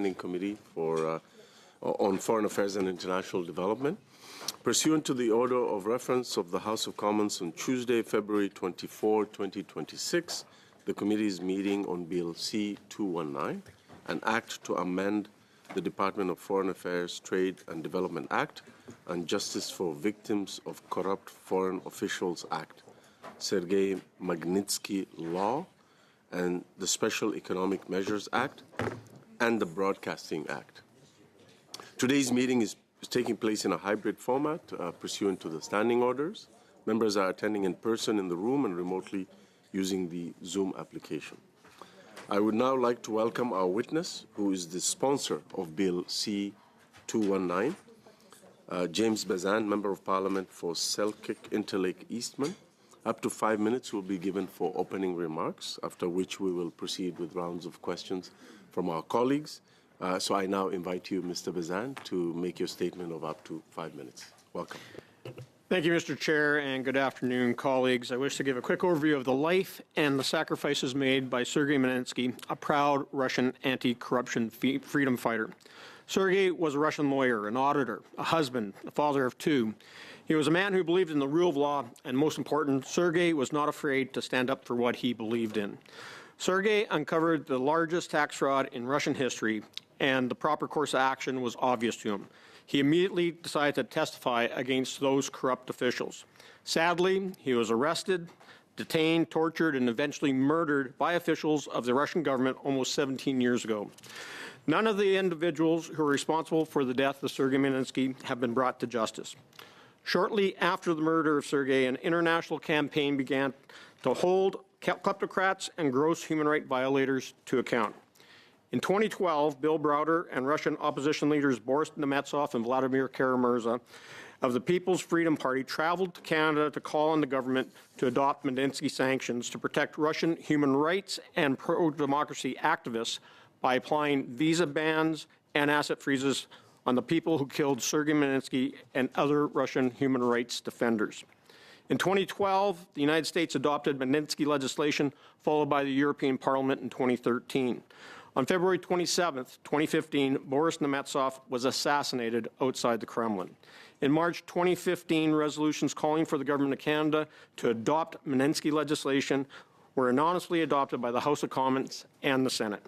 Standing Committee on Foreign Affairs and International Development. Pursuant to the order of reference of the House of Commons on Tuesday, February 24, 2026, the committee is meeting on Bill C-219, an act to amend the Department of Foreign Affairs Trade and Development Act and Justice for Victims of Corrupt Foreign Officials Act, Sergei Magnitsky Law, and the Special Economic Measures Act, and the Broadcasting Act. Today's meeting is taking place in a hybrid format pursuant to the standing orders. Members are attending in person in the room and remotely using the Zoom application. I would now like to welcome our witness, who is the sponsor of Bill C-219, James Bazan, Member of Parliament for Selkirk Interlake Eastman. Up to 5 minutes will be given for opening remarks, after which we will proceed with rounds of questions from our colleagues. So I now invite you, Mr. Bazan, to make your statement of up to 5 minutes. Welcome. Thank you, Mr. Chair, and good afternoon, colleagues. I wish to give a quick overview of the life and the sacrifices made by Sergei Magnitsky, a proud Russian anti-corruption freedom fighter. Sergei was a Russian lawyer, an auditor, a husband, a father of two. He was a man who believed in the rule of law, and most important, Sergei was not afraid to stand up for what he believed in. Sergei uncovered the largest tax fraud in Russian history, and the proper course of action was obvious to him. He immediately decided to testify against those corrupt officials. Sadly, he was arrested, detained, tortured, and eventually murdered by officials of the Russian government almost 17 years ago. None of the individuals who are responsible for the death of Sergei Magnitsky have been brought to justice. Shortly after the murder of Sergei, an international campaign began to hold kleptocrats and gross human rights violators to account. In 2012, Bill Browder and Russian opposition leaders Boris Nemetsov and Vladimir Kara-Murza of the People's Freedom Party traveled to Canada to call on the government to adopt Magnitsky sanctions to protect Russian human rights and pro-democracy activists by applying visa bans and asset freezes on the people who killed Sergei Magnitsky and other Russian human rights defenders. In 2012, the United States adopted Magnitsky legislation, followed by the European Parliament in 2013. On February 27, 2015, Boris Nemetsov was assassinated outside the Kremlin. In March 2015, resolutions calling for the Government of Canada to adopt Magnitsky legislation were anonymously adopted by the House of Commons and the Senate.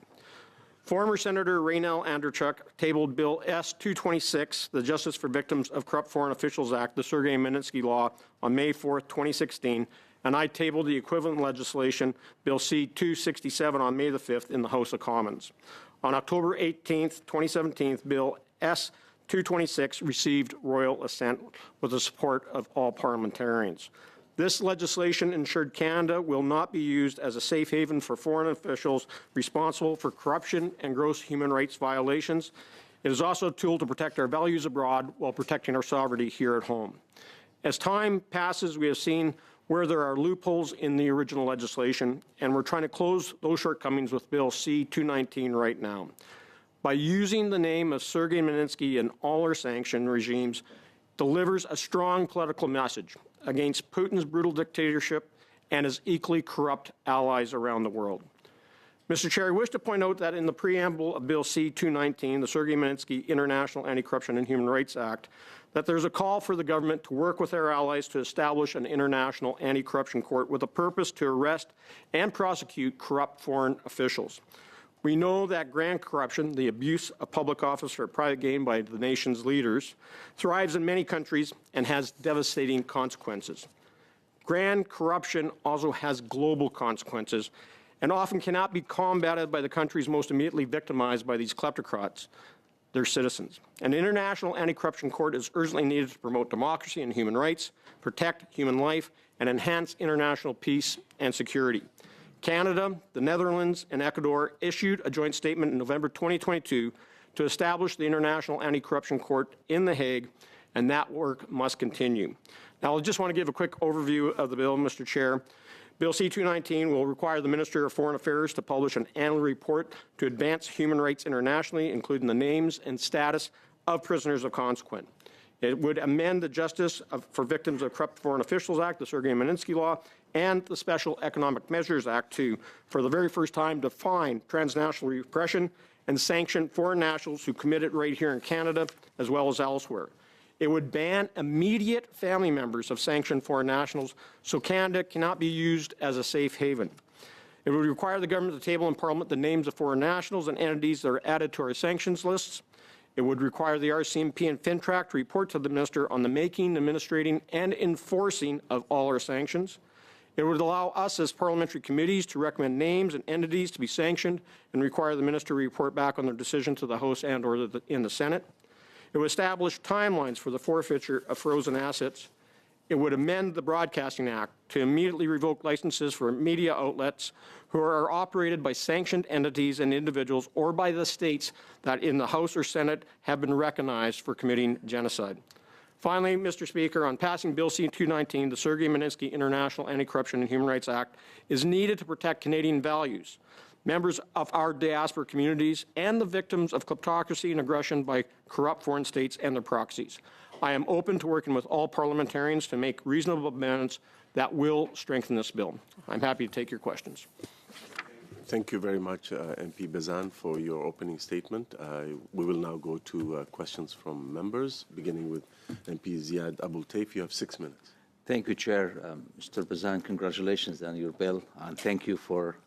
Former Senator Raynell Anderchuk tabled Bill S-226, the Justice for Victims of Corrupt Foreign Officials Act, the Sergei Magnitsky Law, on May 4, 2016, and I tabled the equivalent legislation, Bill C-267, on May the 5th in the House of Commons. On October 18, 2017, Bill S-226 received royal assent with the support of all parliamentarians. This legislation ensured Canada will not be used as a safe haven for foreign officials responsible for corruption and gross human rights violations. It is also a tool to protect our values abroad while protecting our sovereignty here at home. As time passes, we have seen where there are loopholes in the original legislation, and we're trying to close those shortcomings with Bill C-219 right now. By using the name of Sergei Magnitsky in all our sanction regimes, delivers a strong political message against Putin's brutal dictatorship and his equally corrupt allies around the world. Mr. Chair, I wish to point out that in the preamble of Bill C-219, the Sergei Magnitsky International Anti-Corruption and Human Rights Act, that there's a call for the government to work with our allies to establish an international anti-corruption court with a purpose to arrest and prosecute corrupt foreign officials. We know that grand corruption, the abuse of public office for private gain by the nation's leaders, thrives in many countries and has devastating consequences. Grand corruption also has global consequences and often cannot be combated by the countries most immediately victimized by these kleptocrats, their citizens. An international anti-corruption court is urgently needed to promote democracy and human rights, protect human life, and enhance international peace and security. Canada, the Netherlands, and Ecuador issued a joint statement in November 2022 to establish the International Anti-Corruption Court in The Hague, and that work must continue. Now, I just want to give a quick overview of the bill, Mr. Chair. Bill C-219 will require the Minister of Foreign Affairs to publish an annual report to advance human rights internationally, including the names and status of prisoners of consequence. It would amend the Justice for Victims of Corrupt Foreign Officials Act, the Sergei Magnitsky Law, and the Special Economic Measures Act, to, for the very first time, define transnational repression and sanction foreign nationals who commit it right here in Canada as well as elsewhere. It would ban immediate family members of sanctioned foreign nationals, so Canada cannot be used as a safe haven. It would require the government to table in Parliament the names of foreign nationals and entities that are added to our sanctions lists. It would require the RCMP and FINTRAC to report to the Minister on the making, administrating, and enforcing of all our sanctions. It would allow us as parliamentary committees to recommend names and entities to be sanctioned and require the Minister to report back on their decision to the House and or in the Senate. It would establish timelines for the forfeiture of frozen assets. It would amend the Broadcasting Act to immediately revoke licenses for media outlets who are operated by sanctioned entities and individuals or by the states that in the House or Senate have been recognized for committing genocide. Finally, Mr. Speaker, on passing Bill C-219, the Sergei Magnitsky International Anti-Corruption and Human Rights Act is needed to protect Canadian values, members of our diaspora communities, and the victims of kleptocracy and aggression by corrupt foreign states and their proxies. I am open to working with all parliamentarians to make reasonable amendments that will strengthen this bill. I'm happy to take your questions. Thank you very much, MP Bazan, for your opening statement. We will now go to questions from members, beginning with MP Ziad Abul Taif. You have 6 minutes. Thank you, Chair. Mr. Bazan, congratulations on your bill, and thank you for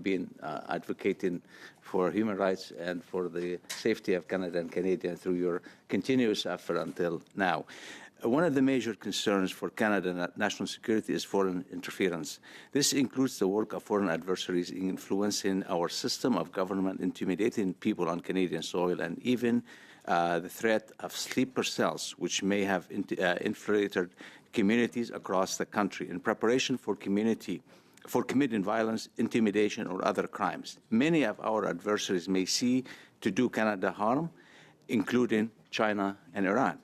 being advocating for human rights and for the safety of Canada and Canadians through your continuous effort until now. One of the major concerns for Canada national security is foreign interference. This includes the work of foreign adversaries in influencing our system of government, intimidating people on Canadian soil, and even the threat of sleeper cells, which may have infiltrated communities across the country in preparation for committing violence, intimidation, or other crimes. Many of our adversaries may see to do Canada harm, including China and Iran,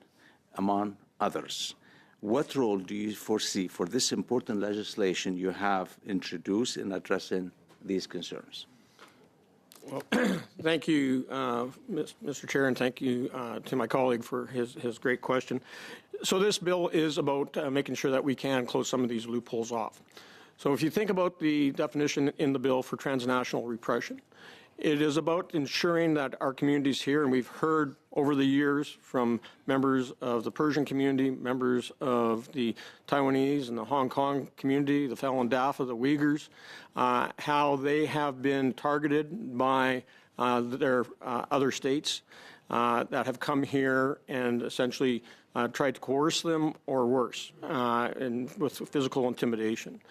among others. What role do you foresee for this important legislation you have introduced in addressing these concerns? Well, thank you, Mr. Chair, and thank you to my colleague for his great question. So this bill is about making sure that we can close some of these loopholes off. So if you think about the definition in the bill for transnational repression, it is about ensuring that our communities here, and we've heard over the years from members of the Persian community, members of the Taiwanese and the Hong Kong community, the Falun Dafa, the Uyghurs, how they have been targeted by their other states that have come here and essentially tried to coerce them or worse, and with physical intimidation.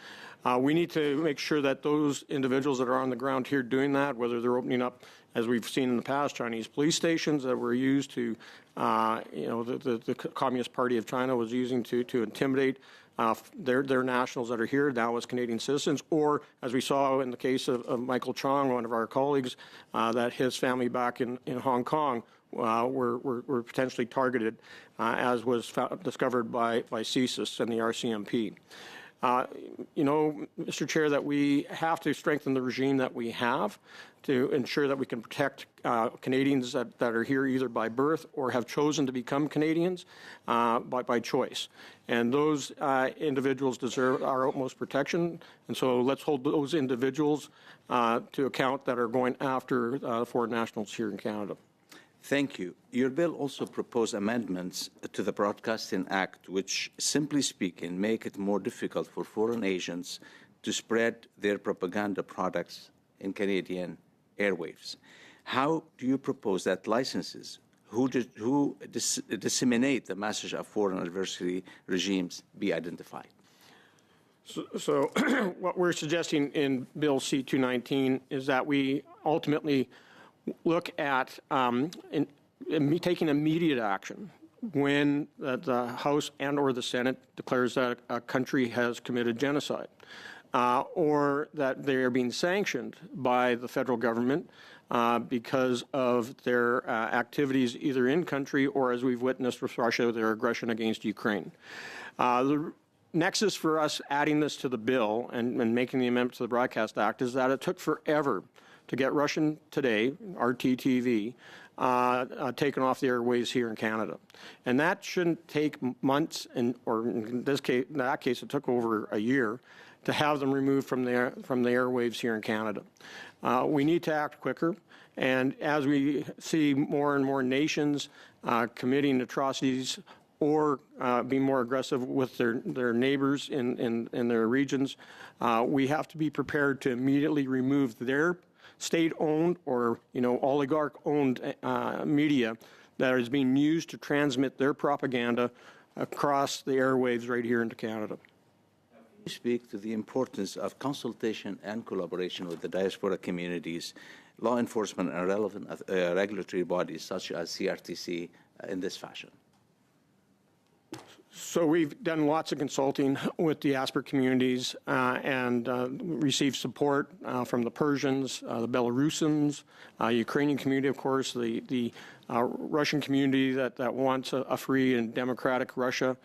We need to make sure that those individuals that are on the ground here doing that, whether they're opening up, as we've seen in the past, Chinese police stations that were used to, the Communist Party of China was using to intimidate their nationals that are here now as Canadian citizens, or as we saw in the case of Michael Chong, one of our colleagues, that his family back in Hong Kong were potentially targeted, as was discovered by CSIS and the RCMP. Mr. Chair, that we have to strengthen the regime that we have to ensure that we can protect Canadians that are here either by birth or have chosen to become Canadians by choice. And those individuals deserve our utmost protection. And so let's hold those individuals to account that are going after foreign nationals here in Canada. Thank you. Your bill also proposed amendments to the Broadcasting Act, which, simply speaking, make it more difficult for foreign agents to spread their propaganda products in Canadian airwaves. How do you propose that licenses who disseminate the message of foreign adversary regimes be identified? So what we're suggesting in Bill C-219 is that we ultimately look at taking immediate action when the House and or the Senate declares that a country has committed genocide, or that they are being sanctioned by the federal government because of their activities either in country or, as we've witnessed with Russia, their aggression against Ukraine. The nexus for us adding this to the bill and making the amendment to the Broadcast Act is that it took forever to get Russian Today, RTTV, taken off the airways here in Canada. And that shouldn't take months, or in that case, it took over a year. to have them removed from the airwaves here in Canada. We need to act quicker, and as we see more and more nations committing atrocities or being more aggressive with their neighbors in their regions, we have to be prepared to immediately remove their state-owned or oligarch-owned media that is being used to transmit their propaganda across the airwaves right here into Canada. You speak to the importance of consultation and collaboration with the diaspora communities, law enforcement, and relevant regulatory bodies such as CRTC in this fashion. So we've done lots of consulting with diaspora communities and received support from the Persians, the Belarusians, Ukrainian community, of course, the Russian community that wants a free and democratic Russia.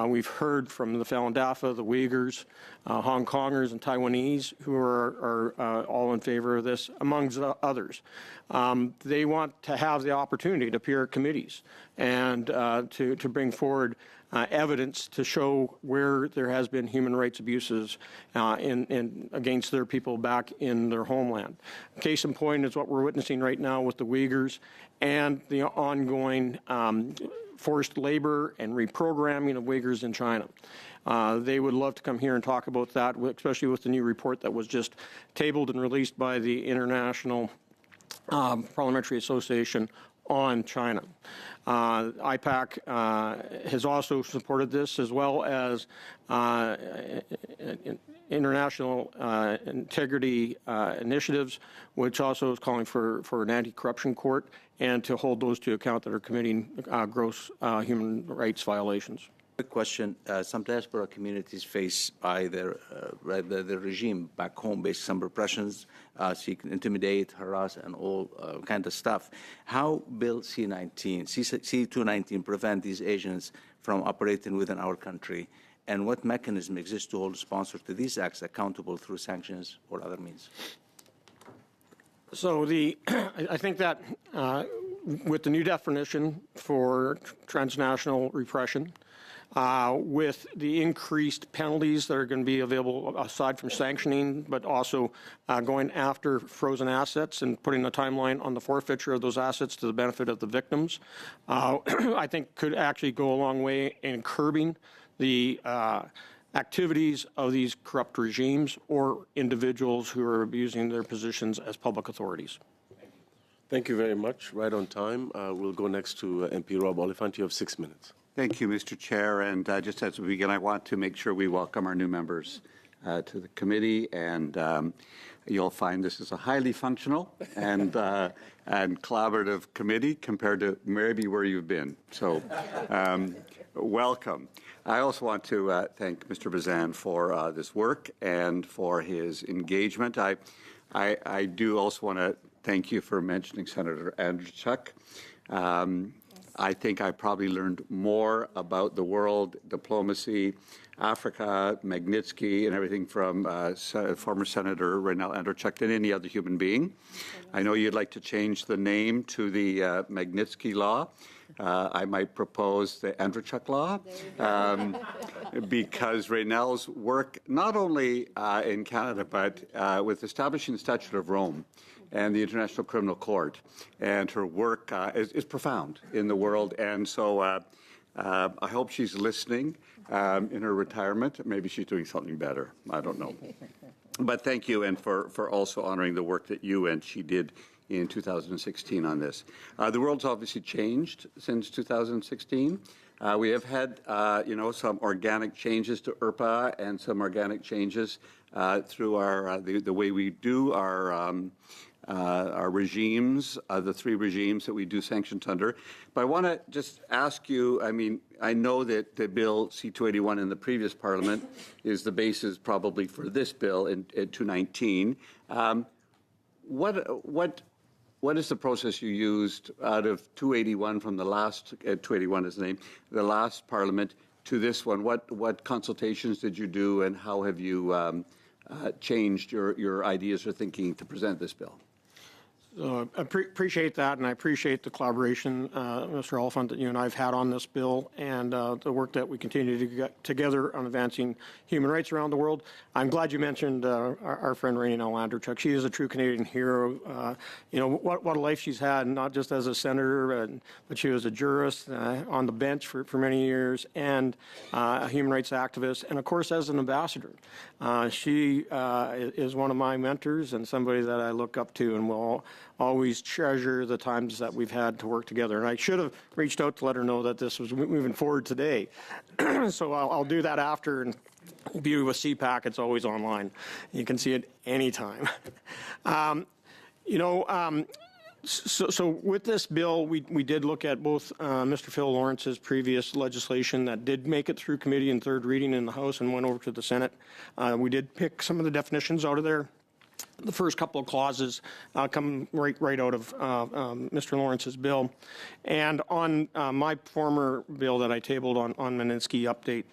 We've heard from the Falun Dafa, the Uyghurs, Hong Kongers, and Taiwanese who are all in favor of this, amongst others. They want to have the opportunity to appear at committees and to bring forward evidence to show where there has been human rights abuses against their people back in their homeland. Case in point is what we're witnessing right now with the Uyghurs and the ongoing forced labor and reprogramming of Uyghurs in China. They would love to come here and talk about that, especially with the new report that was just tabled and released by the International Parliamentary Association on China. IPAC has also supported this, as well as international integrity initiatives, which also is calling for an anti-corruption court and to hold those to account that are committing gross human rights violations. Quick question. Some diaspora communities face by the regime back home, based some repressions, so you can intimidate, harass, and all kind of stuff. How Bill C-219 prevent these agents from operating within our country, and what mechanism exists to hold sponsors to these acts accountable through sanctions or other means? So I think that with the new definition for transnational repression, with the increased penalties that are going to be available aside from sanctioning, but also going after frozen assets and putting a timeline on the forfeiture of those assets to the benefit of the victims, I think could actually go a long way in curbing the activities of these corrupt regimes or individuals who are abusing their positions as public authorities. Thank you very much. Right on time. We'll go next to MP Rob Oliphant. You have 6 minutes. Thank you, Mr. Chair. And just as we begin, I want to make sure we welcome our new members to the committee. And you'll find this is a highly functional and collaborative committee compared to maybe where you've been. So welcome. I also want to thank Mr. Bazan for this work and for his engagement. I do also want to thank you for mentioning Senator Andrzejczyk. I think I probably learned more about the world, diplomacy, Africa, Magnitsky, and everything from former Senator Reinal Andrzejczyk than any other human being. I know you'd like to change the name to the Magnitsky Law. I might propose the Andrzejczyk Law because Reinal's work, not only in Canada, but with establishing the Statute of Rome and the International Criminal Court, and her work is profound in the world. And so I hope she's listening in her retirement. Maybe she's doing something better. I don't know. But thank you, and for also honoring the work that you and she did in 2016 on this. The world's obviously changed since 2016. We have had, some organic changes to IRPA and some organic changes through our the way we do our regimes, the three regimes that we do sanctions under. But I want to just ask you, I know that the Bill C-281 in the previous Parliament is the basis probably for this bill in 219. What is the process you used out of 281 from the last, 281 is the name, the last Parliament to this one? What consultations did you do, and how have you changed your ideas or thinking to present this bill? So I appreciate that, and I appreciate the collaboration, Mr. Oliphant, that you and I have had on this bill, and the work that we continue to get together on advancing human rights around the world. I'm glad you mentioned our friend Rainey Landerchuk. She is a true Canadian hero. You know, what a life she's had, not just as a senator, but she was a jurist on the bench for many years, and a human rights activist, and of course as an ambassador. She is one of my mentors and somebody that I look up to and will always treasure the times that we've had to work together. And I should have reached out to let her know that this was moving forward today. So I'll do that after. And beauty with CPAC, it's always online. You can see it anytime. So with this bill, we did look at both Mr. Phil Lawrence's previous legislation that did make it through committee in third reading in the House and went over to the Senate. We did pick some of the definitions out of there. The first couple of clauses come right out of Mr. Lawrence's bill. And on my former bill that I tabled on Maninski update,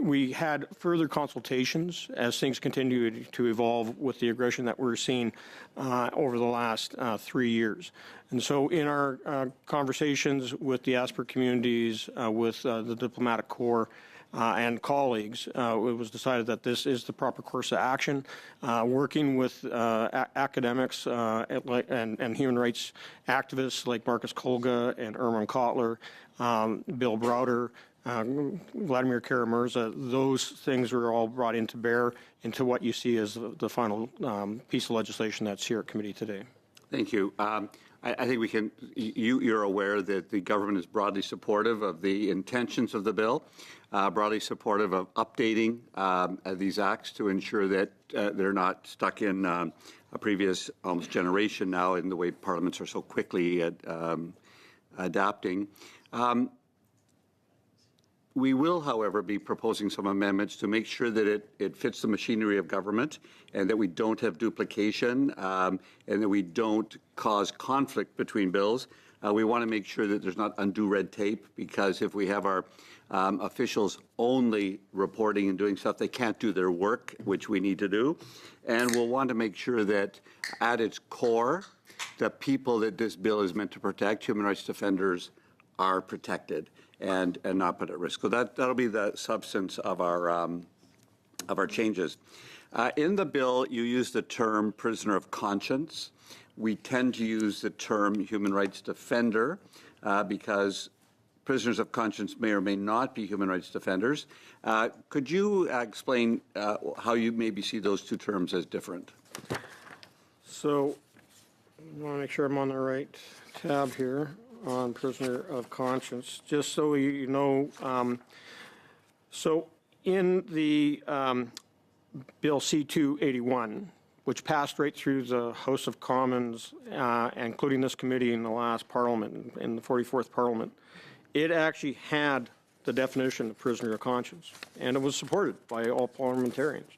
we had further consultations as things continue to evolve with the aggression that we're seeing over the last 3 years. And so in our conversations with the ASPR communities, with the diplomatic corps, and colleagues, it was decided that this is the proper course of action. Working with academics and human rights activists like Marcus Kolga and Erman Kotler, Bill Browder, Vladimir Kara-Murza, those things were all brought into bear into what you see as the final piece of legislation that's here at committee today. Thank you. I think we can. You're aware that the government is broadly supportive of the intentions of the bill, broadly supportive of updating these acts to ensure that they're not stuck in a previous almost generation now in the way parliaments are so quickly adapting. We will, however, be proposing some amendments to make sure that it fits the machinery of government and that we don't have duplication and that we don't cause conflict between bills. We want to make sure that there's not undue red tape, because if we have our officials only reporting and doing stuff, they can't do their work, which we need to do. And we'll want to make sure that at its core, the people that this bill is meant to protect, human rights defenders, are protected and not put at risk. So that'll be the substance of our changes. In the bill, you use the term prisoner of conscience. We tend to use the term human rights defender because prisoners of conscience may or may not be human rights defenders. Could you explain how you maybe see those two terms as different? So I want to make sure I'm on the right tab here on prisoner of conscience, just so you know. So in the Bill C-281, which passed right through the House of Commons, including this committee in the last Parliament, in the 44th Parliament, it actually had the definition of prisoner of conscience, and it was supported by all parliamentarians.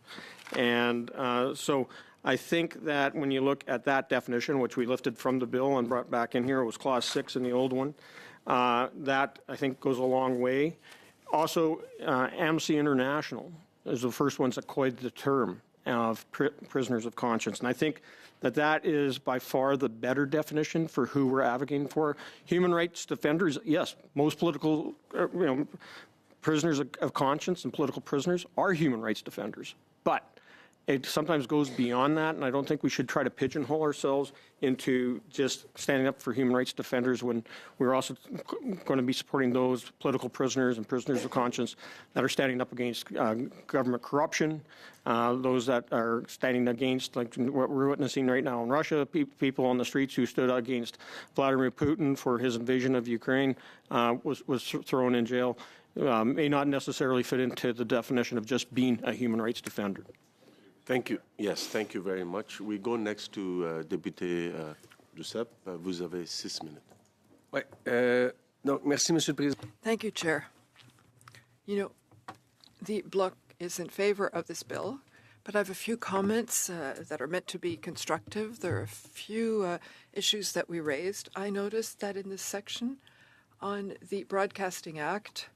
And so I think that when you look at that definition, which we lifted from the bill and brought back in here, it was Clause 6 in the old one, that I think goes a long way. Also, Amnesty International is the first ones that coined the term of prisoners of conscience. And I think that that is by far the better definition for who we're advocating for. Human rights defenders, yes, most political, prisoners of conscience and political prisoners are human rights defenders. But it sometimes goes beyond that, and I don't think we should try to pigeonhole ourselves into just standing up for human rights defenders when we're also going to be supporting those political prisoners and prisoners of conscience that are standing up against government corruption, those that are standing against, like what we're witnessing right now in Russia, people on the streets who stood against Vladimir Putin for his invasion of Ukraine was thrown in jail, may not necessarily fit into the definition of just being a human rights defender. Thank you. Yes, thank you very much. We go next to Député Duceppe. Vous avez 6 minutes. Ouais. Donc, merci, Monsieur le Président. Thank you, Chair. You know, the Bloc is in favor of this bill, but I have a few comments that are meant to be constructive. There are a few issues that we raised. I noticed that in this section on the Broadcasting Act,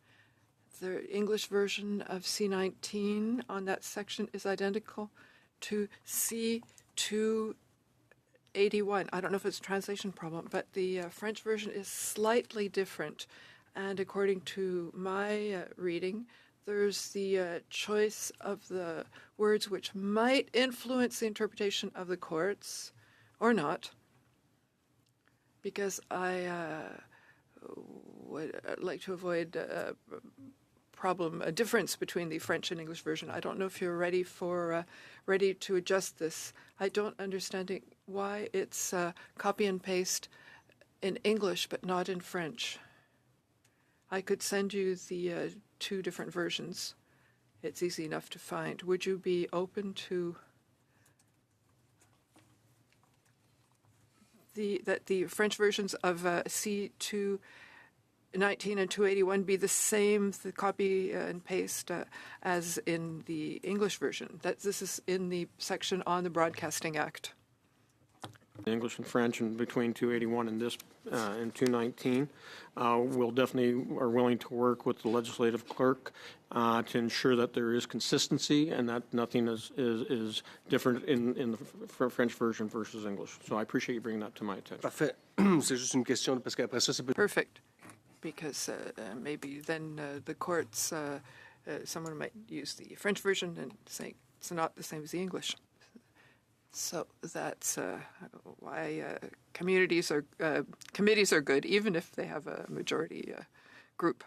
the English version of C-19 on that section is identical to C-281 81. I don't know if it's a translation problem, but the French version is slightly different. And according to my reading, there's the choice of the words which might influence the interpretation of the courts or not, because I would like to avoid a difference between the French and English version. I don't know if you're ready to adjust this. I don't understand why it's copy and paste in English but not in French. I could send you the two different versions. It's easy enough to find. Would you be open to that the French versions of C219 and 281 be the same, the copy and paste as in the English version? This is in the section on the Broadcasting Act. English and French, and between 281 and this and 219. We'll definitely are willing to work with the legislative clerk to ensure that there is consistency and that nothing is different in the French version versus English. So I appreciate you bringing that to my attention. Parfait. C'est juste une question parce qu'après ça, c'est Perfect, because maybe then the courts, someone might use the French version and say it's not the same as the English. So that's why committees are good, even if they have a majority group.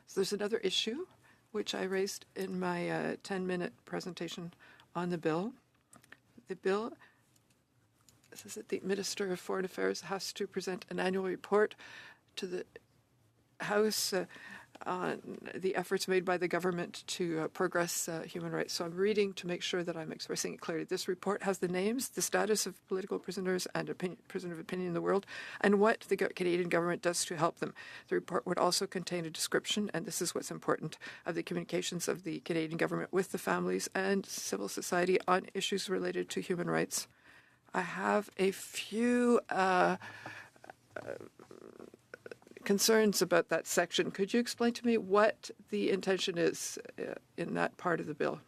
So there's another issue which I raised in my 10-minute presentation on the bill. The bill says that the Minister of Foreign Affairs has to present an annual report to the House on the efforts made by the government to progress human rights. So I'm reading to make sure that I'm expressing it clearly. This report has the names, the status of political prisoners and prisoner of opinion in the world, and what the Canadian government does to help them. The report would also contain a description, and this is what's important, of the communications of the Canadian government with the families and civil society on issues related to human rights. I have a few concerns about that section. Could you explain to me what the intention is in that part of the bill?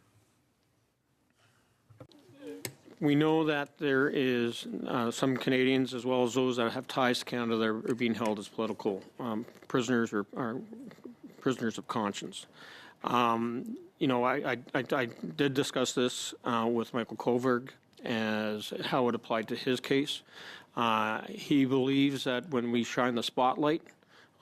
We know that there is some Canadians, as well as those that have ties to Canada, that are being held as political prisoners or prisoners of conscience. You know, I did discuss this with Michael Koberg as how it applied to his case. He believes that when we shine the spotlight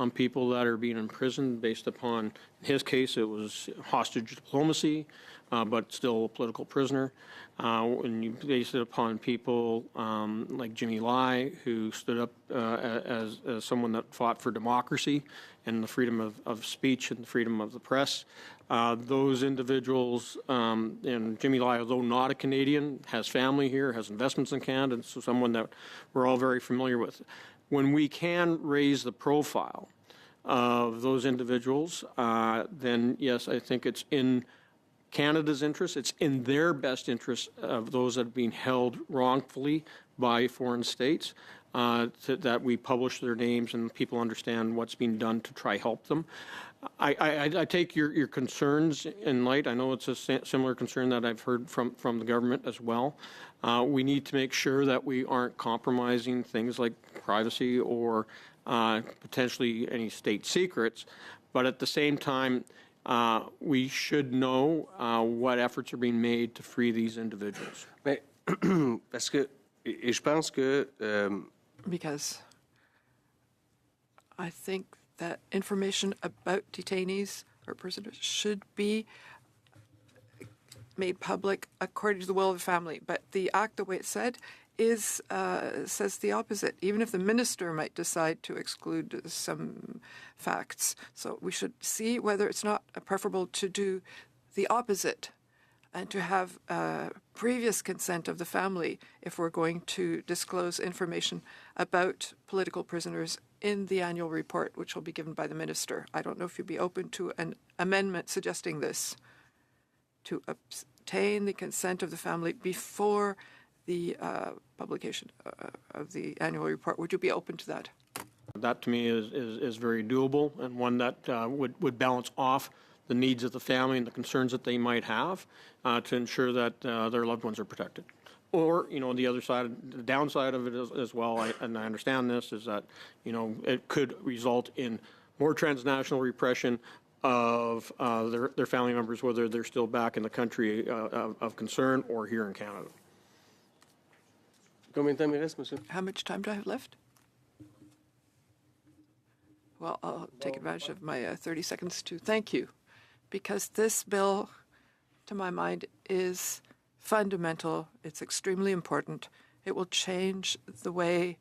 on people that are being imprisoned based upon, in his case, it was hostage diplomacy, but still a political prisoner. When you base it upon people like Jimmy Lai, who stood up as someone that fought for democracy and the freedom of speech and the freedom of the press, those individuals, and Jimmy Lai, although not a Canadian, has family here, has investments in Canada, so someone that we're all very familiar with. When we can raise the profile of those individuals, then yes, I think it's in Canada's interest, it's in their best interest of those that are being held wrongfully by foreign states, that we publish their names and people understand what's being done to try help them. I take your concerns in light. I know it's a similar concern that I've heard from the government as well. We need to make sure that we aren't compromising things like privacy or potentially any state secrets, but at the same time, we should know what efforts are being made to free these individuals. Mais, parce que, et je pense que Because I think that information about detainees or prisoners should be made public according to the will of the family. But the act, the way it's said, says the opposite, even if the minister might decide to exclude some facts. So we should see whether it's not preferable to do the opposite and to have previous consent of the family if we're going to disclose information about political prisoners in the annual report, which will be given by the minister. I don't know if you'd be open to an amendment suggesting this, to obtain the consent of the family before the publication of the annual report. Would you be open to that? That to me is very doable and one that would balance off the needs of the family and the concerns that they might have to ensure that their loved ones are protected. Or, the other side, the downside of it as well, and I understand this, is that, it could result in more transnational repression of their family members, whether they're still back in the country of concern or here in Canada. How much time do I have left? Well, I'll take advantage of my 30 seconds to thank you, because this bill, to my mind, is fundamental. It's extremely important. It will change the way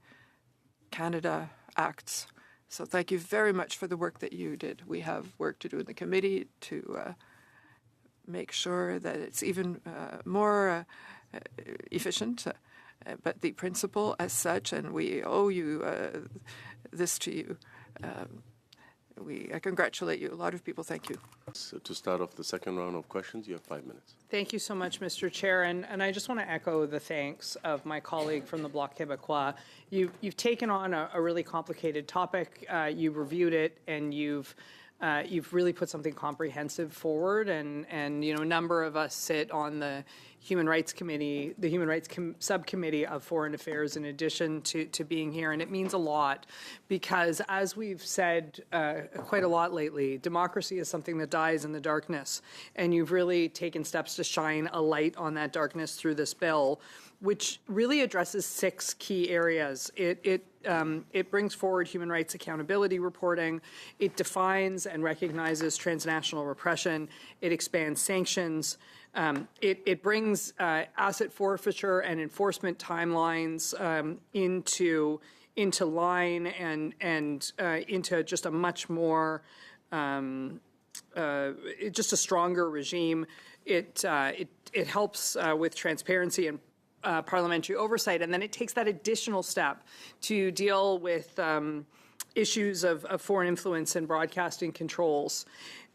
Canada acts. So thank you very much for the work that you did. We have work to do in the committee to make sure that it's even more efficient. But the principle as such, and we owe you this to you. I congratulate you. A lot of people thank you. So to start off the second round of questions, you have 5 minutes. Thank you so much, Mr. Chair. And I just want to echo the thanks of my colleague from the Bloc Québécois. You've taken on a really complicated topic. You've reviewed it, and you've really put something comprehensive forward. And a number of us sit on the Human Rights Committee, the Human Rights Subcommittee of Foreign Affairs, in addition to being here. And it means a lot because, as we've said quite a lot lately, democracy is something that dies in the darkness. And you've really taken steps to shine a light on that darkness through this bill, which really addresses 6 key areas. It brings forward human rights accountability reporting. It defines and recognizes transnational repression. It expands sanctions. It brings asset forfeiture and enforcement timelines into line and into just a much more just a stronger regime. It helps with transparency and parliamentary oversight, and then it takes that additional step to deal with issues of foreign influence and broadcasting controls.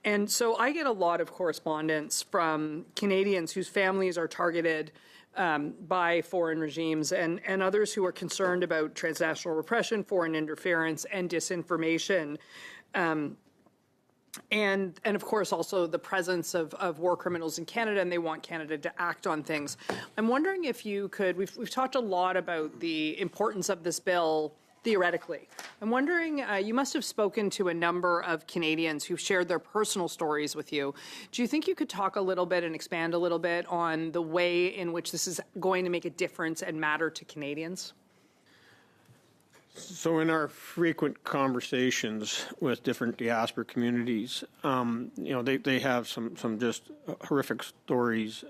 And so I get a lot of correspondence from Canadians whose families are targeted by foreign regimes and others who are concerned about transnational repression, foreign interference, and disinformation. And of course, also the presence of war criminals in Canada, and they want Canada to act on things. I'm wondering if you could, we've talked a lot about the importance of this bill theoretically. I'm wondering, you must have spoken to a number of Canadians who've shared their personal stories with you. Do you think you could talk a little bit and expand a little bit on the way in which this is going to make a difference and matter to Canadians? So in our frequent conversations with different diaspora communities, they have some just horrific stories.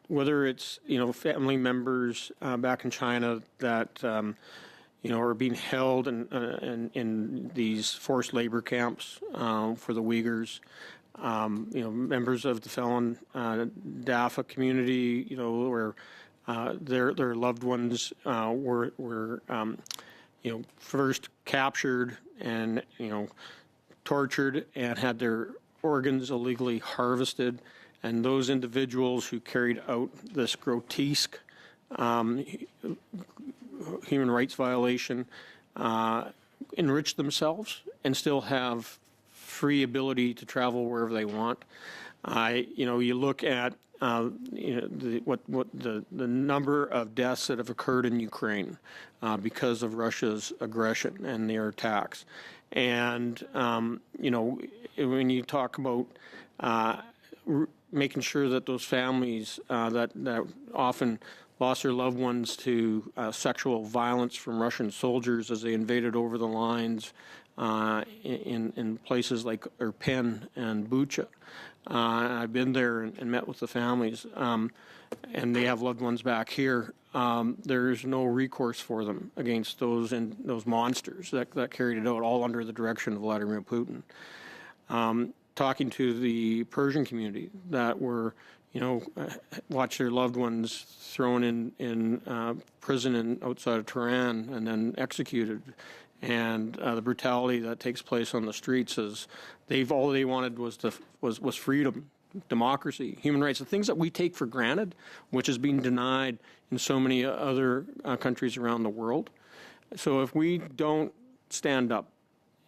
Whether it's family members back in China that are being held in these forced labor camps for the Uyghurs. Members of the Felon Dafa community, where their loved ones were first captured and tortured and had their organs illegally harvested, and those individuals who carried out this grotesque human rights violation enrich themselves and still have free ability to travel wherever they want. You look at the number of deaths that have occurred in Ukraine because of Russia's aggression and their attacks, and when you talk about making sure that those families that often lost their loved ones to sexual violence from Russian soldiers as they invaded over the lines in places like Irpin and Bucha. I've been there and met with the families, and they have loved ones back here. There's no recourse for them against those monsters that carried it out, all under the direction of Vladimir Putin. Talking to the Persian community that were, watched their loved ones thrown in prison outside of Tehran and then executed, and the brutality that takes place on the streets is all they wanted was freedom, democracy, human rights, the things that we take for granted, which is being denied in so many other countries around the world. So if we don't stand up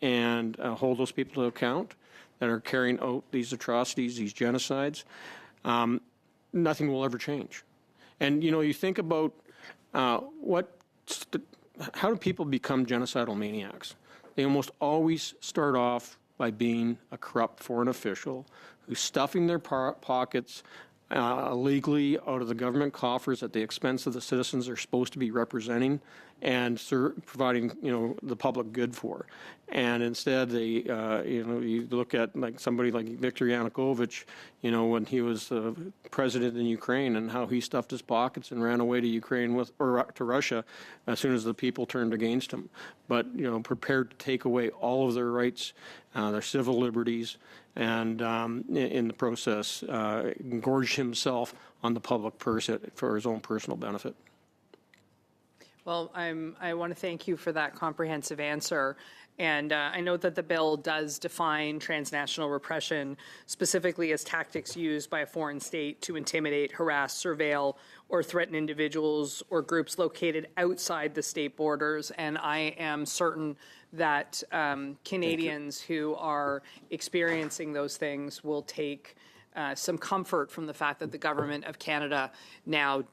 and hold those people to account that are carrying out these atrocities, these genocides, nothing will ever change. And, you think about how do people become genocidal maniacs? They almost always start off by being a corrupt foreign official who's stuffing their pockets illegally out of the government coffers at the expense of the citizens they're supposed to be representing and providing, the public good for. And instead, they, you look at like somebody like Viktor Yanukovych, when he was president in Ukraine and how he stuffed his pockets and ran away to Ukraine or to Russia as soon as the people turned against him. But, prepared to take away all of their rights, their civil liberties, and in the process, gorge himself on the public purse for his own personal benefit. Well, I want to thank you for that comprehensive answer. And I know that the bill does define transnational repression specifically as tactics used by a foreign state to intimidate, harass, surveil, or threaten individuals or groups located outside the state borders. And I am certain that Canadians who are experiencing those things will take some comfort from the fact that the government of Canada now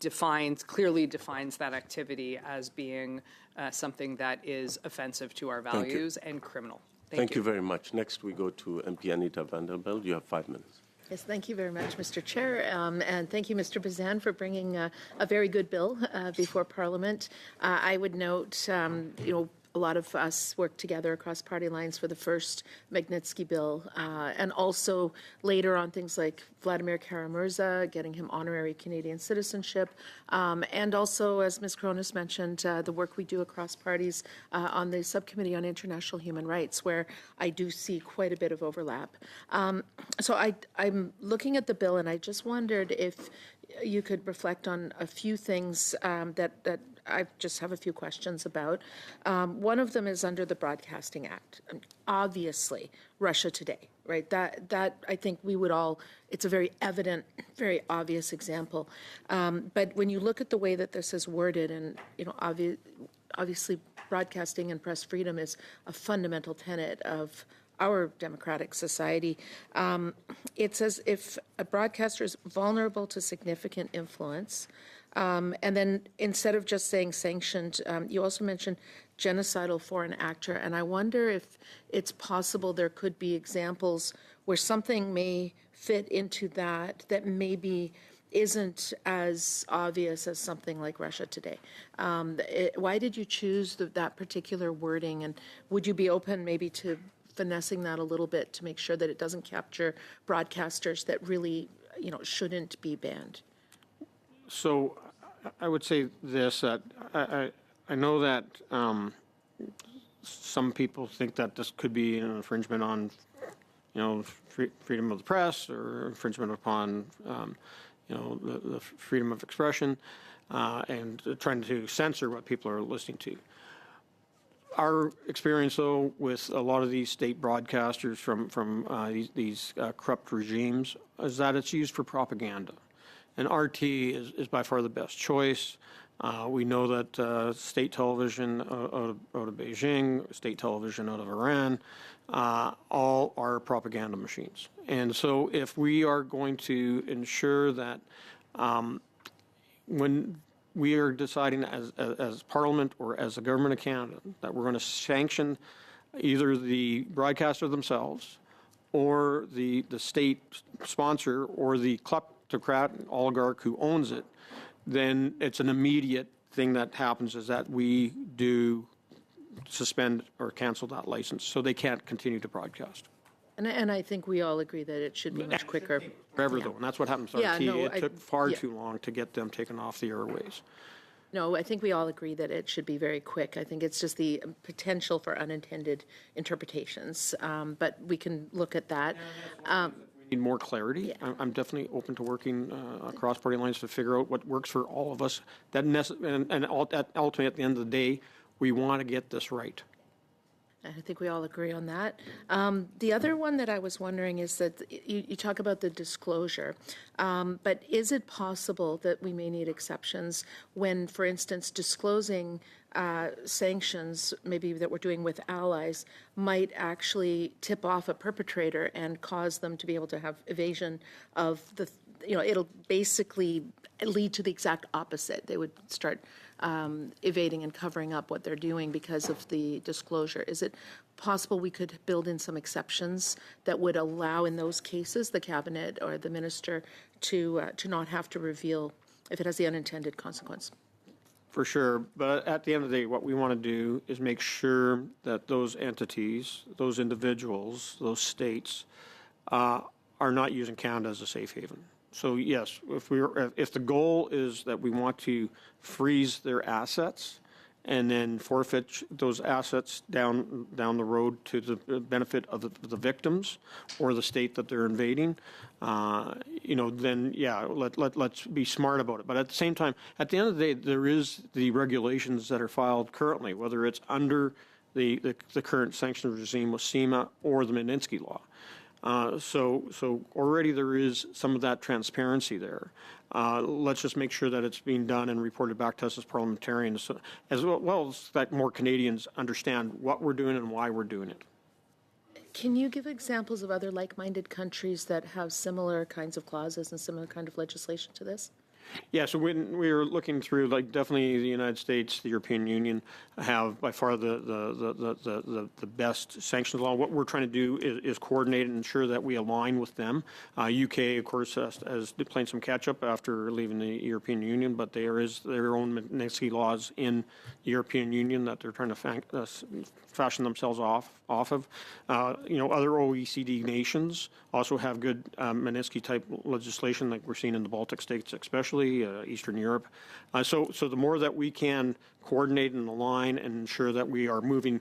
clearly defines that activity as being something that is offensive to our values and criminal. Thank you very much. Next, we go to MP Anita Vanderbilt. You have 5 minutes. Yes, thank you very much, Mr. Chair, and thank you, Mr. Bazan, for bringing a very good bill before Parliament. I would note, a lot of us worked together across party lines for the first Magnitsky bill, and also later on things like Vladimir Kara-Murza, getting him honorary Canadian citizenship, and also, as Ms. Cronus mentioned, the work we do across parties on the Subcommittee on International Human Rights, where I do see quite a bit of overlap. So I'm looking at the bill, and I just wondered if you could reflect on a few things that I just have a few questions about. One of them is under the Broadcasting Act. Obviously, Russia Today, right? That I think we would all, it's a very evident, very obvious example. But when you look at the way that this is worded, and obviously broadcasting and press freedom is a fundamental tenet of our democratic society. It says if a broadcaster is vulnerable to significant influence, and then instead of just saying sanctioned, you also mentioned genocidal foreign actor. And I wonder if it's possible there could be examples where something may fit into that maybe isn't as obvious as something like Russia Today. Why did you choose that particular wording? And would you be open maybe to finessing that a little bit to make sure that it doesn't capture broadcasters that really, shouldn't be banned? So I would say this, that I know that some people think that this could be an infringement on, freedom of the press or infringement upon, the freedom of expression and trying to censor what people are listening to. Our experience, though, with a lot of these state broadcasters from these corrupt regimes is that it's used for propaganda. And RT is by far the best choice. We know that state television out of Beijing, state television out of Iran, all are propaganda machines. And so if we are going to ensure that when we are deciding as Parliament or as the Government of Canada that we're going to sanction either the broadcaster themselves or the state sponsor or the kleptocrat oligarch who owns it, then it's an immediate thing that happens is that we do suspend or cancel that license so they can't continue to broadcast. And I think we all agree that it should be much quicker. Forever, though, and that's what happened to RT. It took far too long to get them taken off the airways. No, I think we all agree that it should be very quick. I think it's just the potential for unintended interpretations, but we can look at that. We need more clarity. Yeah. I'm definitely open to working across party lines to figure out what works for all of us. And ultimately, at the end of the day, we want to get this right. I think we all agree on that. The other one that I was wondering is that you talk about the disclosure, but is it possible that we may need exceptions when, for instance, disclosing sanctions, maybe that we're doing with allies, might actually tip off a perpetrator and cause them to be able to have evasion of the, it'll basically lead to the exact opposite. They would start evading and covering up what they're doing because of the disclosure. Is it possible we could build in some exceptions that would allow, in those cases, the cabinet or the minister to not have to reveal if it has the unintended consequence? For sure, but at the end of the day, what we want to do is make sure that those entities, those individuals, those states are not using Canada as a safe haven. So yes, if the goal is that we want to freeze their assets and then forfeit those assets down the road to the benefit of the victims or the state that they're invading, then yeah, let's be smart about it. But at the same time, at the end of the day, there is the regulations that are filed currently, whether it's under the current sanctions regime with SEMA or the Magnitsky Law. So already there is some of that transparency there. Let's just make sure that it's being done and reported back to us as parliamentarians, as well as that more Canadians understand what we're doing and why we're doing it. Can you give examples of other like-minded countries that have similar kinds of clauses and similar kind of legislation to this? Yeah, so when we were looking through, like definitely the United States, the European Union have by far the best sanctions law. What we're trying to do is coordinate and ensure that we align with them. UK, of course, has playing some catch up after leaving the European Union, but there is their own Magnitsky laws in the European Union that they're trying to fashion themselves off of. Other OECD nations also have good Magnitsky type legislation, like we're seeing in the Baltic states, especially Eastern Europe. So the more that we can coordinate and align and ensure that we are moving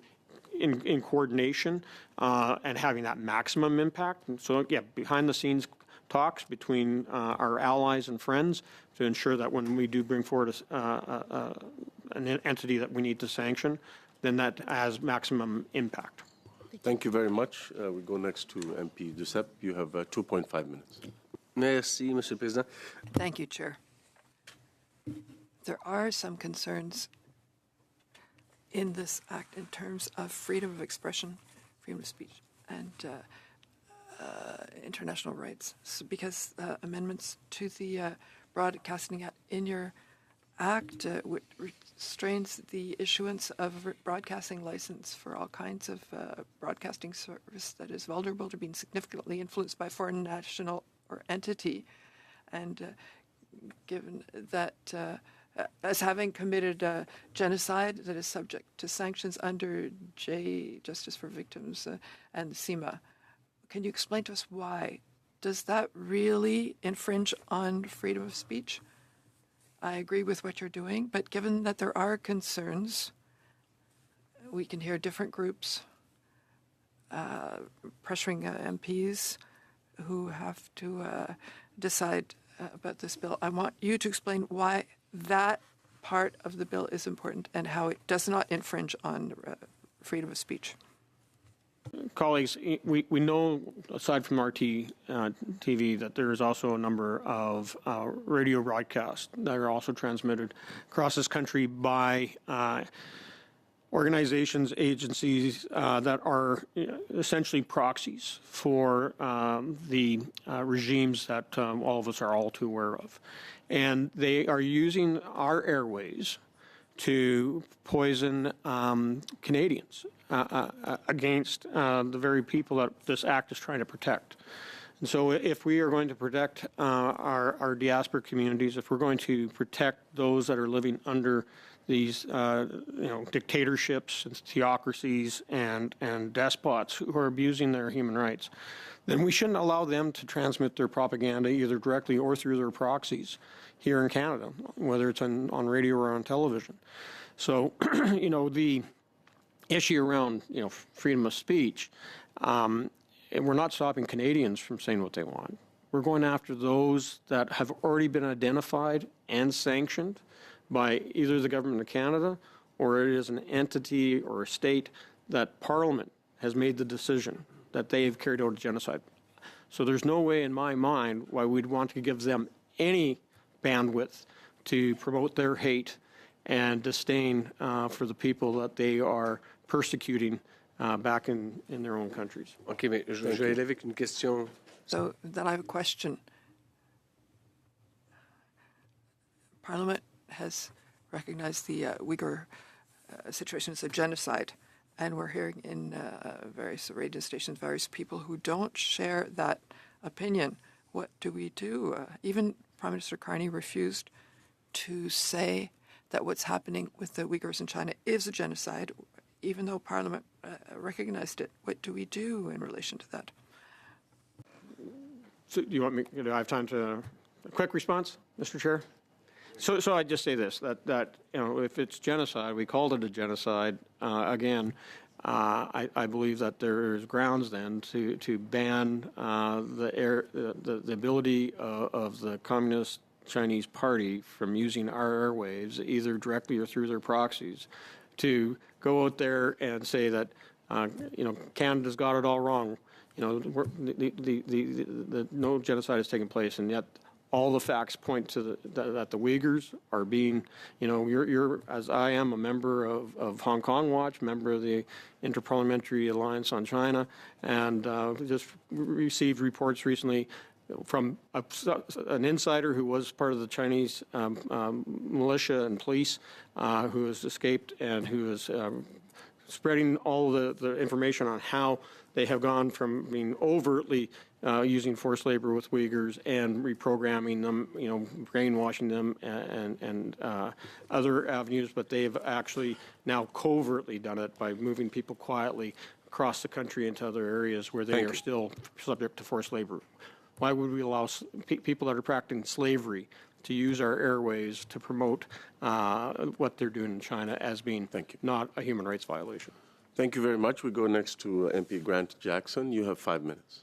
in coordination and having that maximum impact. And so yeah, behind the scenes talks between our allies and friends to ensure that when we do bring forward an entity that we need to sanction, then that has maximum impact. Thank you very much. We go next to MP Duceppe. You have 2.5 minutes. Merci, Monsieur le Président. Thank you, Chair. There are some concerns in this act in terms of freedom of expression, freedom of speech, and international rights. So because amendments to the Broadcasting Act in your act restrains the issuance of a broadcasting license for all kinds of broadcasting service that is vulnerable to being significantly influenced by foreign national or entity. And given that as having committed genocide that is subject to sanctions under Justice for Victims and SEMA, can you explain to us why? Does that really infringe on freedom of speech? I agree with what you're doing, but given that there are concerns, we can hear different groups pressuring MPs who have to decide about this bill. I want you to explain why that part of the bill is important and how it does not infringe on freedom of speech. Colleagues, we know, aside from RT TV, that there is also a number of radio broadcasts that are also transmitted across this country by organizations, agencies that are essentially proxies for the regimes that all of us are all too aware of. And they are using our airways to poison Canadians against the very people that this act is trying to protect. And so if we are going to protect our diaspora communities, if we're going to protect those that are living under these dictatorships and theocracies and despots who are abusing their human rights, then we shouldn't allow them to transmit their propaganda either directly or through their proxies here in Canada, whether it's on radio or on television. So, the issue around, freedom of speech, and we're not stopping Canadians from saying what they want. We're going after those that have already been identified and sanctioned by either the government of Canada or it is an entity or a state that Parliament has made the decision that they have carried out a genocide. So there's no way in my mind why we'd want to give them any bandwidth to promote their hate and disdain for the people that they are persecuting back in their own countries. OK, mais je vais aller avec une question. So then I have a question. Parliament has recognized the Uyghur situation as a genocide, and we're hearing in various radio stations various people who don't share that opinion. What do we do? Even Prime Minister Carney refused to say that what's happening with the Uyghurs in China is a genocide, even though Parliament recognized it. What do we do in relation to that? So do you want me? Do I have time to a quick response, Mr. Chair? So I'd just say this: that if it's genocide, we called it a genocide. Again, I believe that there is grounds then to ban the ability of the Communist Chinese Party from using our airwaves, either directly or through their proxies, to go out there and say that Canada's got it all wrong. No genocide has taken place, and yet all the facts point to that the Uyghurs are being, you're as I am a member of Hong Kong Watch, member of the Interparliamentary Alliance on China, and just received reports recently from an insider who was part of the Chinese militia and police who has escaped and who is spreading all the information on how they have gone from being overtly using forced labor with Uyghurs and reprogramming them, brainwashing them and other avenues, but they've actually now covertly done it by moving people quietly across the country into other areas where they are still subject to forced labor. Why would we allow people that are practicing slavery to use our airways to promote what they're doing in China as being not a human rights violation? Thank you very much. We go next to MP Grant Jackson. You have 5 minutes.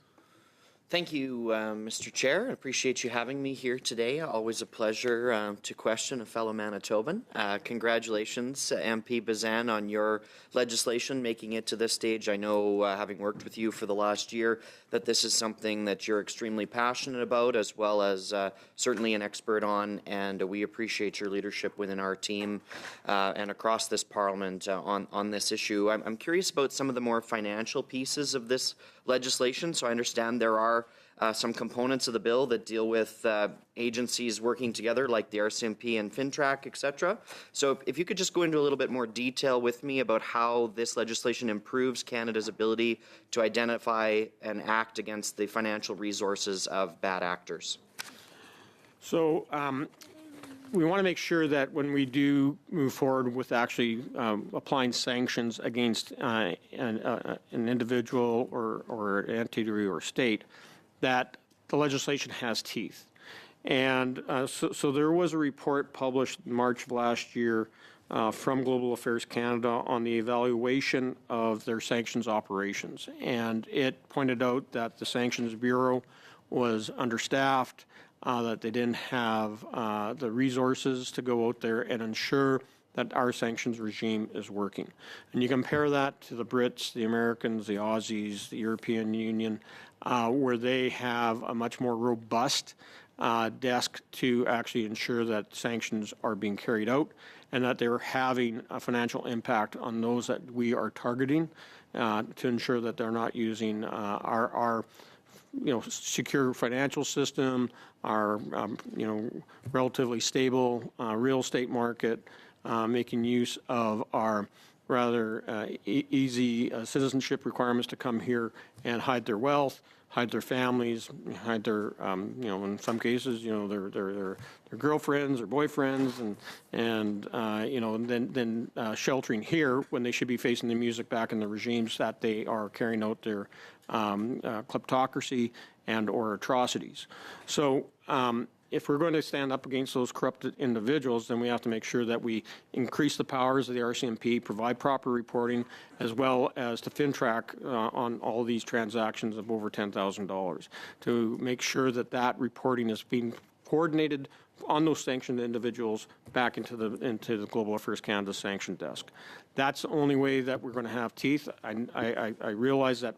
Thank you, Mr. Chair. I appreciate you having me here today. Always a pleasure to question a fellow Manitoban. Congratulations, MP Bazan, on your legislation making it to this stage. I know, having worked with you for the last year, that this is something that you're extremely passionate about, as well as certainly an expert on, and we appreciate your leadership within our team and across this Parliament on this issue. I'm curious about some of the more financial pieces of this legislation. So I understand there are some components of the bill that deal with agencies working together, like the RCMP and FinTrack, et cetera. So if you could just go into a little bit more detail with me about how this legislation improves Canada's ability to identify and act against the financial resources of bad actors. So we want to make sure that when we do move forward with actually applying sanctions against an individual or entity or state, that the legislation has teeth. And so there was a report published in March of last year from Global Affairs Canada on the evaluation of their sanctions operations. And it pointed out that the Sanctions Bureau was understaffed, that they didn't have the resources to go out there and ensure that our sanctions regime is working. And you compare that to the Brits, the Americans, the Aussies, the European Union, where they have a much more robust desk to actually ensure that sanctions are being carried out and that they're having a financial impact on those that we are targeting to ensure that they're not using our secure financial system, our relatively stable real estate market, making use of our rather easy citizenship requirements to come here and hide their wealth, hide their families, hide their, in some cases, their girlfriends or boyfriends, and then sheltering here when they should be facing the music back in the regimes that they are carrying out their kleptocracy and or atrocities. So if we're going to stand up against those corrupted individuals, then we have to make sure that we increase the powers of the RCMP, provide proper reporting, as well as to FinTrack on all these transactions of over $10,000 to make sure that that reporting is being coordinated on those sanctioned individuals back into the Global Affairs Canada sanction desk. That's the only way that we're going to have teeth. I realize that,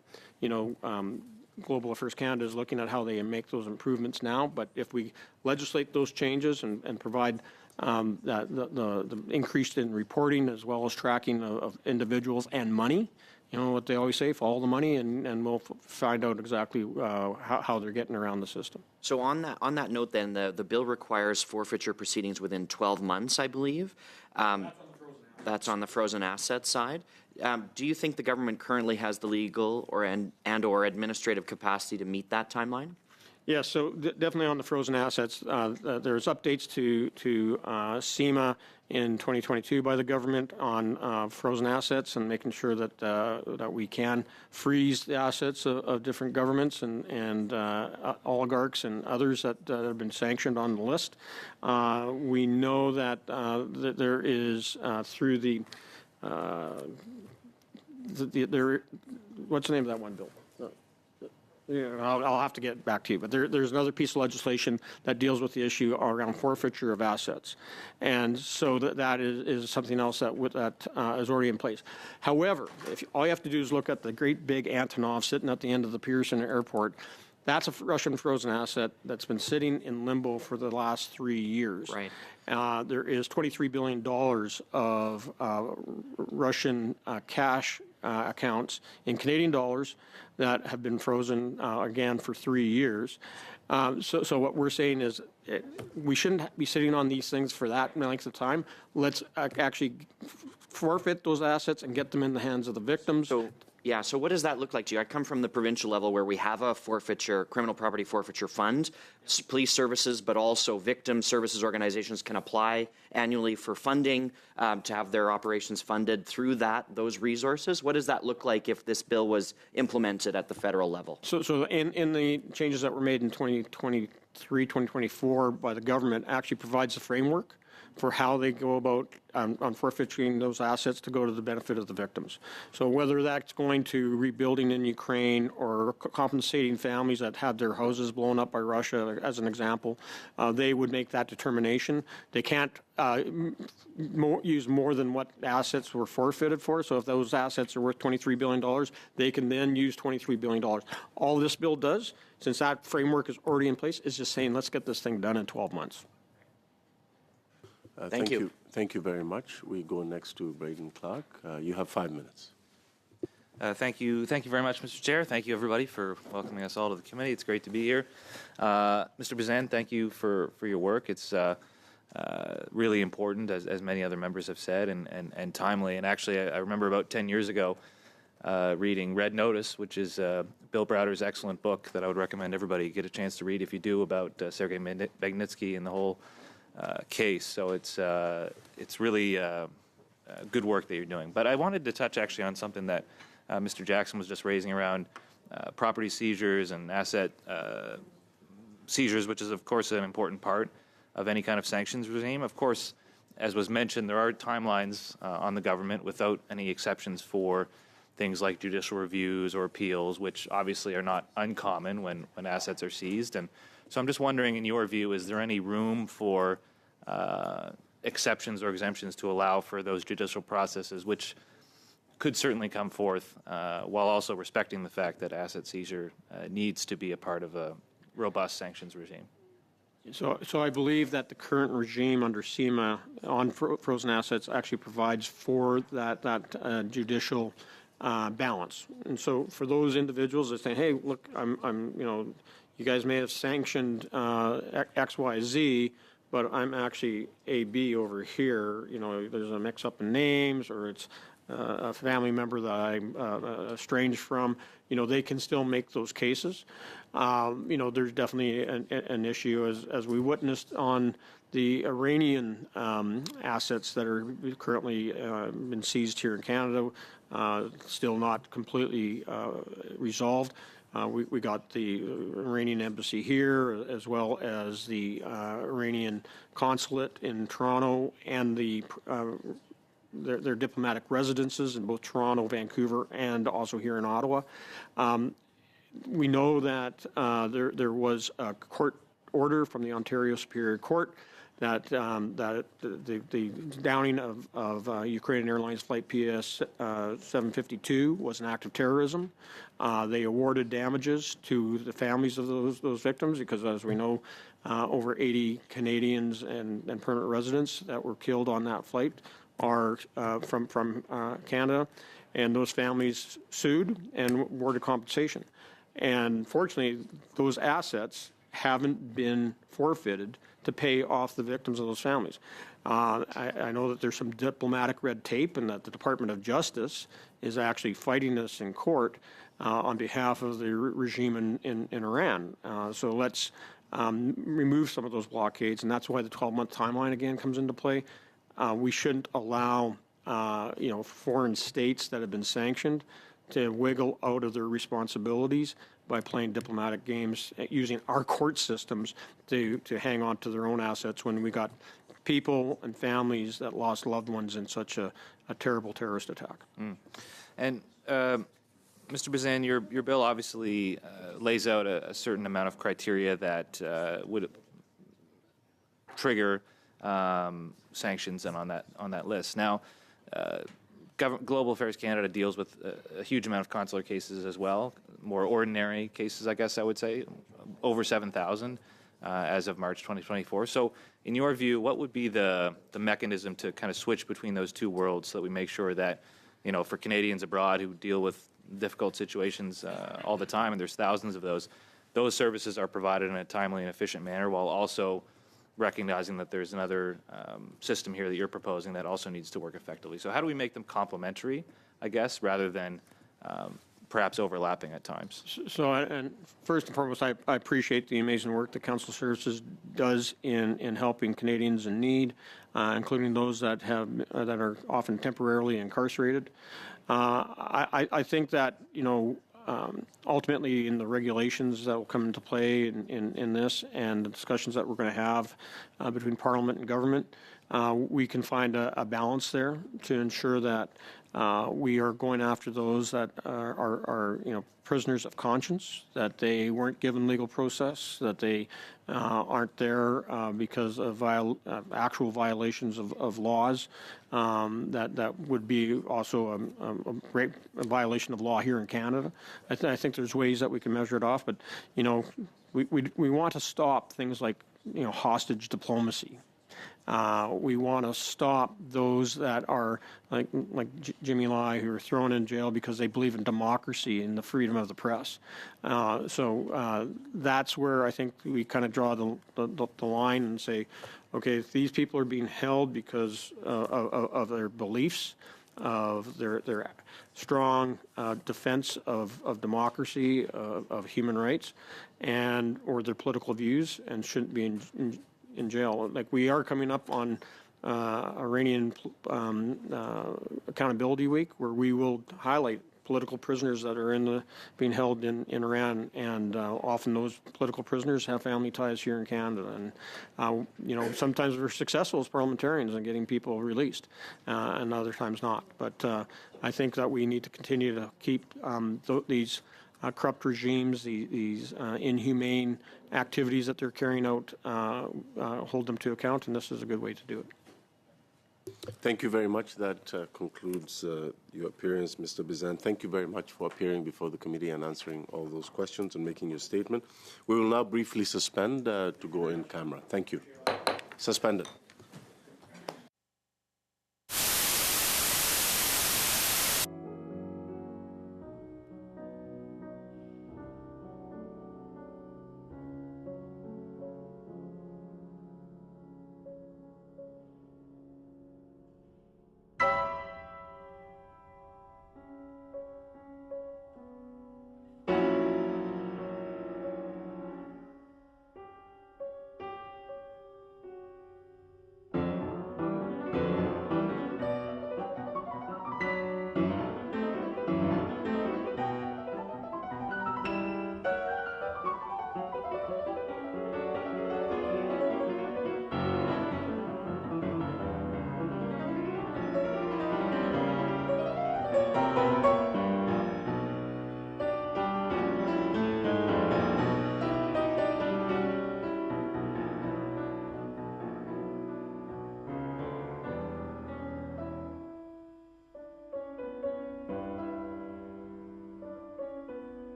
Global Affairs Canada is looking at how they make those improvements now, but if we legislate those changes and provide the increase in reporting as well as tracking of individuals and money, what they always say, follow the money, and we'll find out exactly how they're getting around the system. So on that note, then the bill requires forfeiture proceedings within 12 months, I believe. That's on the frozen asset side. Do you think the government currently has the legal or administrative capacity to meet that timeline? Yeah, so definitely on the frozen assets, there's updates to SEMA in 2022 by the government on frozen assets and making sure that we can freeze the assets of different governments and oligarchs and others that have been sanctioned on the list. We know that there is through the what's the name of that one bill? Yeah, I'll have to get back to you, but there's another piece of legislation that deals with the issue around forfeiture of assets, and so that is something else that is already in place. However, all you have to do is look at the great big Antonov sitting at the end of the Pearson Airport. That's a Russian frozen asset that's been sitting in limbo for the last 3 years. Right. There is $23 billion of Russian cash accounts in Canadian dollars that have been frozen again for 3 years. So what we're saying is we shouldn't be sitting on these things for that length of time. Let's actually forfeit those assets and get them in the hands of the victims. So what does that look like to you? I come from the provincial level where we have a criminal property forfeiture fund. Police services, but also victim services organizations can apply annually for funding to have their operations funded through those resources. What does that look like if this bill was implemented at the federal level? So in the changes that were made in 2023, 2024 by the government actually provides a framework for how they go about on forfeiting those assets to go to the benefit of the victims. So whether that's going to rebuilding in Ukraine or compensating families that had their houses blown up by Russia, as an example, they would make that determination. They can't use more than what assets were forfeited for. So if those assets are worth $23 billion, they can then use $23 billion. All this bill does, since that framework is already in place, is just saying, let's get this thing done in 12 months. Thank you. Thank you very much. We go next to Braden Clark. You have 5 minutes. Thank you very much, Mr. Chair. Thank you, everybody, for welcoming us all to the committee. It's great to be here. Mr. Bazan, thank you for your work. It's really important, as many other members have said, and timely. And actually, I remember about 10 years ago reading Red Notice, which is Bill Browder's excellent book that I would recommend everybody get a chance to read if you do, about Sergei Magnitsky and the whole case. So it's really good work that you're doing. But I wanted to touch actually on something that Mr. Jackson was just raising around property seizures and asset seizures, which is, of course, an important part of any kind of sanctions regime. Of course, as was mentioned, there are timelines on the government without any exceptions for things like judicial reviews or appeals, which obviously are not uncommon when assets are seized. And so I'm just wondering, in your view, is there any room for exceptions or exemptions to allow for those judicial processes, which could certainly come forth while also respecting the fact that asset seizure needs to be a part of a robust sanctions regime? So I believe that the current regime under SEMA on frozen assets actually provides for that judicial balance. And so for those individuals that say, hey, look, you guys may have sanctioned X, Y, Z, but I'm actually AB over here. There's a mix-up in names, or it's a family member that I'm estranged from. They can still make those cases. There's definitely an issue, as we witnessed on the Iranian assets that are currently been seized here in Canada, still not completely resolved. We got the Iranian embassy here, as well as the Iranian consulate in Toronto, and their diplomatic residences in both Toronto, Vancouver, and also here in Ottawa. We know that there was a court order from the Ontario Superior Court that the downing of Ukrainian Airlines flight PS 752 was an act of terrorism. They awarded damages to the families of those victims because, as we know, over 80 Canadians and permanent residents that were killed on that flight are from Canada, and those families sued and awarded compensation. And fortunately, those assets haven't been forfeited to pay off the victims of those families. I know that there's some diplomatic red tape and that the Department of Justice is actually fighting this in court on behalf of the regime in Iran. So let's remove some of those blockades, and that's why the 12-month timeline again comes into play. We shouldn't allow foreign states that have been sanctioned to wiggle out of their responsibilities by playing diplomatic games, using our court systems to hang on to their own assets when we got people and families that lost loved ones in such a terrible terrorist attack. And Mr. Bazan, your bill obviously lays out a certain amount of criteria that would trigger sanctions and on that list. Now, Global Affairs Canada deals with a huge amount of consular cases as well, more ordinary cases, I guess I would say, over 7,000 as of March 2024. So in your view, what would be the mechanism to kind of switch between those two worlds so that we make sure that, for Canadians abroad who deal with difficult situations all the time, and there's thousands of those services are provided in a timely and efficient manner while also recognizing that there's another system here that you're proposing that also needs to work effectively. So how do we make them complementary, I guess, rather than perhaps overlapping at times? So, and first and foremost, I appreciate the amazing work that Council Services does in helping Canadians in need, including those that are often temporarily incarcerated. I think that, ultimately in the regulations that will come into play in this and the discussions that we're going to have between Parliament and government, we can find a balance there to ensure that we are going after those that are prisoners of conscience, that they weren't given legal process, that they aren't there because of actual violations of laws, that would be also a great violation of law here in Canada. I think there's ways that we can measure it off, but we want to stop things like hostage diplomacy. We want to stop those that are like Jimmy Lai, who are thrown in jail because they believe in democracy and the freedom of the press. So that's where I think we kind of draw the line and say, okay, if these people are being held because of their beliefs, of their strong defense of democracy, of human rights, or their political views, and shouldn't be in jail. Like, we are coming up on Iranian Accountability Week, where we will highlight political prisoners that are being held in Iran, and often those political prisoners have family ties here in Canada. And sometimes we're successful as parliamentarians in getting people released, and other times not. But I think that we need to continue to keep these corrupt regimes, these inhumane activities that they're carrying out, hold them to account, and this is a good way to do it. Thank you very much. That concludes your appearance, Mr. Bizan. Thank you very much for appearing before the committee and answering all those questions and making your statement. We will now briefly suspend to go in camera. Thank you. Suspended.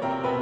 you.